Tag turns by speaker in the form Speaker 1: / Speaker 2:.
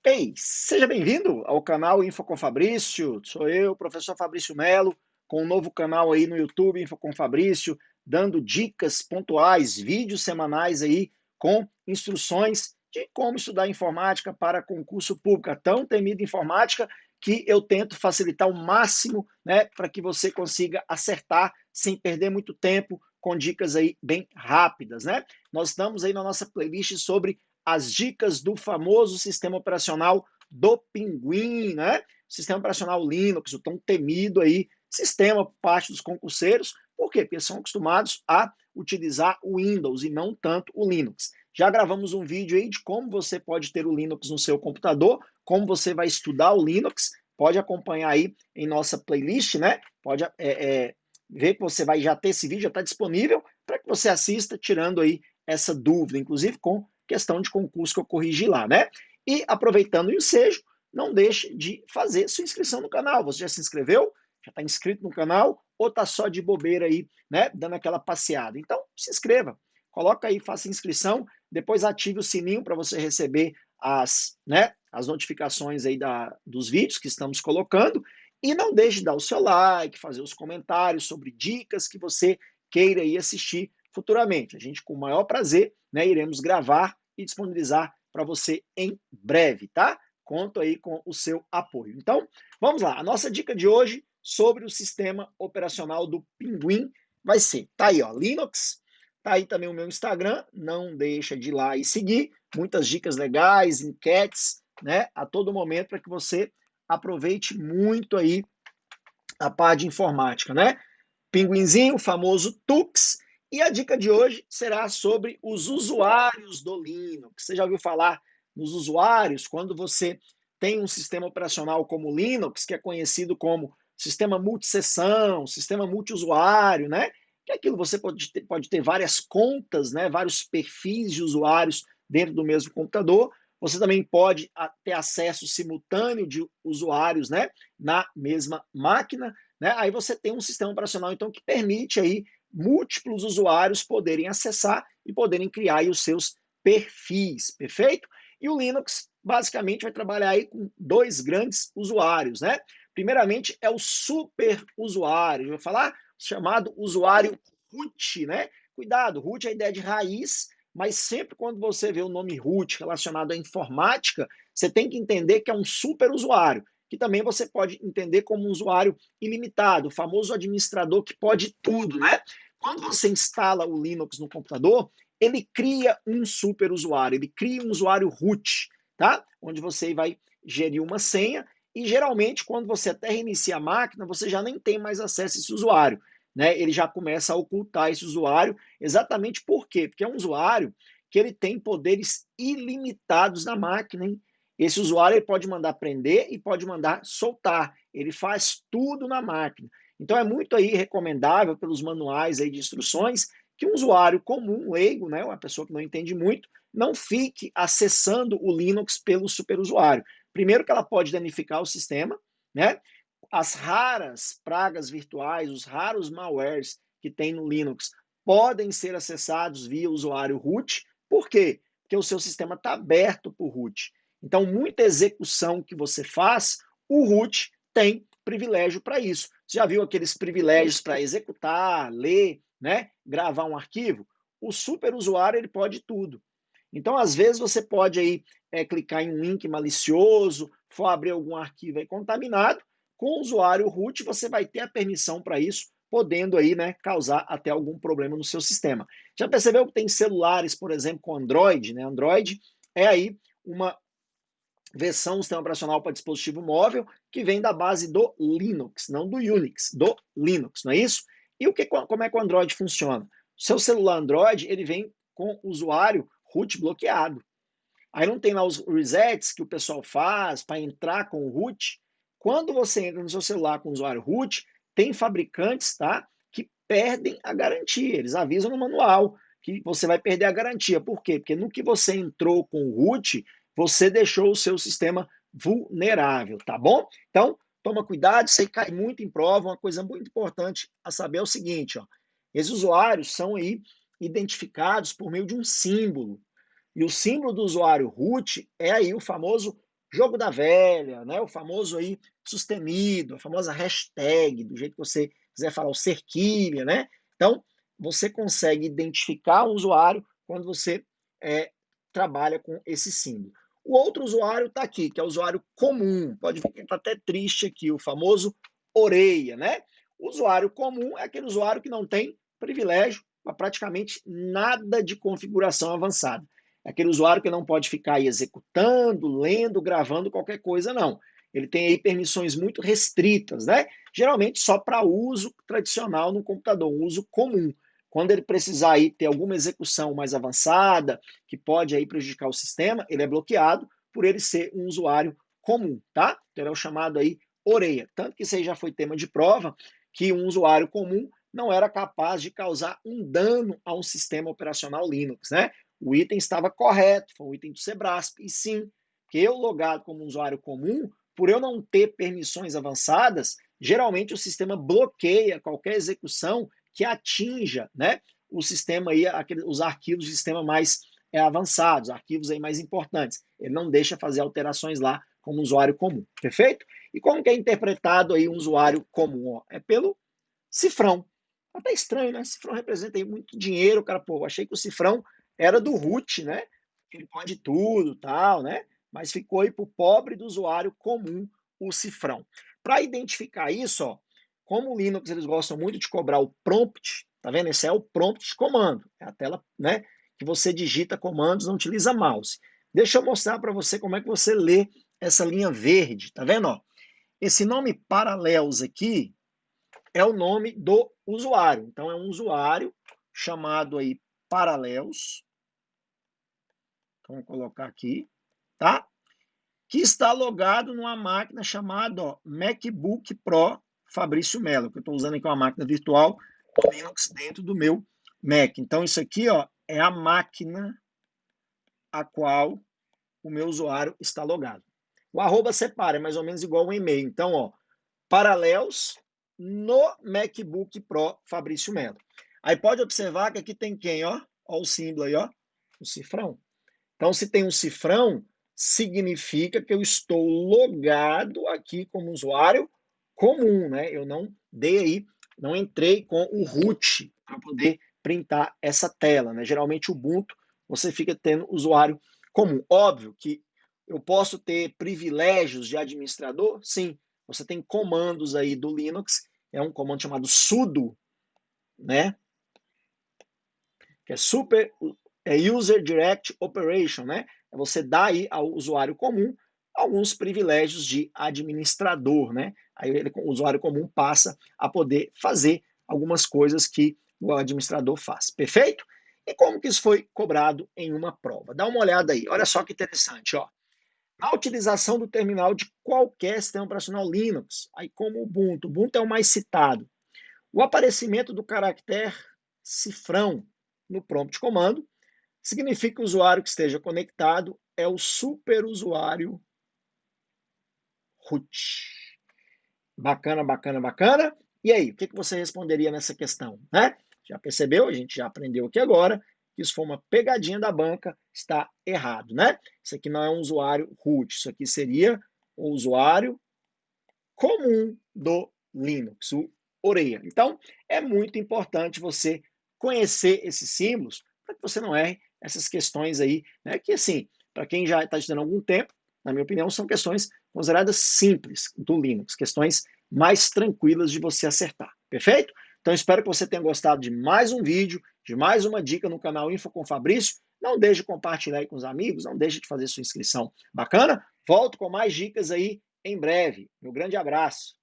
Speaker 1: Ei, seja bem-vindo ao canal Info com Fabrício. Sou eu, professor Fabrício Melo, com um novo canal aí no YouTube, Info com Fabrício, dando dicas pontuais, vídeos semanais aí com instruções de como estudar informática para concurso público, a tão temida informática que eu tento facilitar o máximo, né, para que você consiga acertar sem perder muito tempo, com dicas aí bem rápidas, né? Nós estamos aí na nossa playlist sobre as dicas do famoso sistema operacional do Pinguim, né? Sistema operacional Linux, o tão temido aí sistema por parte dos concurseiros. Por quê? Porque são acostumados a utilizar o Windows e não tanto o Linux. Já gravamos um vídeo aí de como você pode ter o Linux no seu computador, como você vai estudar o Linux. Pode acompanhar aí em nossa playlist, né? Pode ver que você vai já ter esse vídeo, já está disponível para que você assista, tirando aí essa dúvida, inclusive com questão de concurso que eu corrigi lá, né? E aproveitando o ensejo, não deixe de fazer sua inscrição no canal. Você já se inscreveu? Já está inscrito no canal? Ou está só de bobeira aí, né? Dando aquela passeada? Então, se inscreva. Coloca aí, faça inscrição, depois ative o sininho para você receber as notificações aí dos vídeos que estamos colocando. E não deixe de dar o seu like, fazer os comentários sobre dicas que você queira aí assistir futuramente. A gente, com o maior prazer, né, iremos gravar e disponibilizar para você em breve, tá? Conto aí com o seu apoio. Então, vamos lá. A nossa dica de hoje sobre o sistema operacional do Pinguim vai ser, tá aí, ó, Linux, tá aí também o meu Instagram, não deixa de ir lá e seguir, muitas dicas legais, enquetes, né, a todo momento para que você aproveite muito aí a parte de informática, né? Pinguinzinho, o famoso Tux. E a dica de hoje será sobre os usuários do Linux. Você já ouviu falar nos usuários? Quando você tem um sistema operacional como o Linux, que é conhecido como sistema multisseção, sistema multiusuário, né? Que é aquilo você pode ter várias contas, né? Vários perfis de usuários dentro do mesmo computador. Você também pode ter acesso simultâneo de usuários, né? Na mesma máquina. Né? Aí você tem um sistema operacional então que permite aí múltiplos usuários poderem acessar e poderem criar aí os seus perfis, perfeito? E o Linux basicamente vai trabalhar aí com dois grandes usuários, né? Primeiramente é o super usuário, vai falar chamado usuário root, né? Cuidado, root é a ideia de raiz, mas sempre quando você vê o nome root relacionado à informática, você tem que entender que é um super usuário, que também você pode entender como um usuário ilimitado, o famoso administrador que pode tudo, né? Quando você instala o Linux no computador, ele cria um super usuário, ele cria um usuário root, tá? Onde você vai gerir uma senha e geralmente quando você até reinicia a máquina, você já nem tem mais acesso a esse usuário, né? Ele já começa a ocultar esse usuário, exatamente por quê? Porque é um usuário que ele tem poderes ilimitados na máquina, hein? Esse usuário ele pode mandar prender e pode mandar soltar. Ele faz tudo na máquina. Então é muito aí recomendável pelos manuais aí de instruções que um usuário comum, leigo, né, uma pessoa que não entende muito, não fique acessando o Linux pelo superusuário. Primeiro que ela pode danificar o sistema, né? As raras pragas virtuais, os raros malwares que tem no Linux podem ser acessados via usuário root. Por quê? Porque o seu sistema está aberto por root. Então, muita execução que você faz, o root tem privilégio para isso. Você já viu aqueles privilégios para executar, ler, né, gravar um arquivo? O superusuário ele pode tudo. Então, às vezes, você pode aí clicar em um link malicioso, for abrir algum arquivo aí contaminado. Com o usuário root, você vai ter a permissão para isso, podendo aí, né, causar até algum problema no seu sistema. Já percebeu que tem celulares, por exemplo, com Android, né? Android é aí uma versão do sistema operacional para dispositivo móvel que vem da base do Linux, não do Unix, do Linux, não é isso? E como é que o Android funciona? O seu celular Android, ele vem com o usuário root bloqueado. Aí não tem lá os resets que o pessoal faz para entrar com o root. Quando você entra no seu celular com o usuário root, tem fabricantes, tá, que perdem a garantia. Eles avisam no manual que você vai perder a garantia. Por quê? Porque no que você entrou com o root, você deixou o seu sistema vulnerável, tá bom? Então, toma cuidado, isso aí cai muito em prova. Uma coisa muito importante a saber é o seguinte, ó, esses usuários são aí identificados por meio de um símbolo. E o símbolo do usuário root é aí o famoso jogo da velha, né? O famoso aí sustenido, a famosa hashtag, do jeito que você quiser falar, o cerquilha, né? Então, você consegue identificar um usuário quando você trabalha com esse símbolo. O outro usuário está aqui, que é o usuário comum. Pode ver que está até triste aqui, o famoso orelha, né? O usuário comum é aquele usuário que não tem privilégio para praticamente nada de configuração avançada. É aquele usuário que não pode ficar aí executando, lendo, gravando qualquer coisa, não. Ele tem aí permissões muito restritas, né? Geralmente só para uso tradicional no computador, um uso comum. Quando ele precisar aí ter alguma execução mais avançada, que pode aí prejudicar o sistema, ele é bloqueado por ele ser um usuário comum, tá? Então ele é o chamado aí orelha. Tanto que isso aí já foi tema de prova, que um usuário comum não era capaz de causar um dano a um sistema operacional Linux, né? O item estava correto, foi um item do Sebrasp, e sim, que eu logado como usuário comum, por eu não ter permissões avançadas, geralmente o sistema bloqueia qualquer execução que atinja, né, o sistema aí, os arquivos do sistema mais avançados, arquivos aí mais importantes. Ele não deixa fazer alterações lá como usuário comum, perfeito? E como que é interpretado aí um usuário comum? Ó? É pelo cifrão. Até estranho, né? Cifrão representa aí muito dinheiro, cara, pô, achei que o cifrão era do root, né? Ele pode tudo, tal, né? Mas ficou aí pro pobre do usuário comum o cifrão. Para identificar isso, ó, como o Linux eles gostam muito de cobrar o prompt, tá vendo? Esse é o prompt de comando, é a tela, né, que você digita comandos, não utiliza mouse. Deixa eu mostrar para você como é que você lê essa linha verde, tá vendo, ó? Esse nome Parallels aqui é o nome do usuário. Então é um usuário chamado aí Parallels. Então, vou colocar aqui, tá? Que está logado numa máquina chamada ó, MacBook Pro Fabrício Melo, que eu estou usando aqui uma máquina virtual Linux dentro do meu Mac. Então, isso aqui ó, é a máquina a qual o meu usuário está logado. O arroba separa, é mais ou menos igual um e-mail. Então, ó, Parallels no MacBook Pro Fabrício Melo. Aí pode observar que aqui tem quem, ó? Ó o símbolo aí, ó. O cifrão. Então, se tem um cifrão, significa que eu estou logado aqui como usuário comum, né? Eu não dei aí, não entrei com o root para poder printar essa tela, né? Geralmente o Ubuntu você fica tendo usuário comum. Óbvio que eu posso ter privilégios de administrador, sim. Você tem comandos aí do Linux, é um comando chamado sudo, né? Que é super User Direct Operation, né? Você dá aí ao usuário comum alguns privilégios de administrador, né? Aí o usuário comum passa a poder fazer algumas coisas que o administrador faz. Perfeito? E como que isso foi cobrado em uma prova? Dá uma olhada aí. Olha só que interessante, ó. Na utilização do terminal de qualquer sistema operacional Linux, aí como o Ubuntu é o mais citado. O aparecimento do caractere cifrão no prompt de comando significa que o usuário que esteja conectado é o superusuário root. Bacana, bacana, bacana. E aí, o que você responderia nessa questão? Né? Já percebeu? A gente já aprendeu aqui agora que isso foi uma pegadinha da banca, está errado, né? Isso aqui não é um usuário root, isso aqui seria o usuário comum do Linux, o orelha. Então, é muito importante você conhecer esses símbolos para que você não erre essas questões aí, né? Que assim, para quem já está estudando há algum tempo, na minha opinião, são questões consideradas simples do Linux, questões mais tranquilas de você acertar, perfeito? Então, espero que você tenha gostado de mais um vídeo, de mais uma dica no canal Info com Fabrício. Não deixe de compartilhar aí com os amigos, não deixe de fazer sua inscrição. Bacana? Volto com mais dicas aí em breve. Meu grande abraço.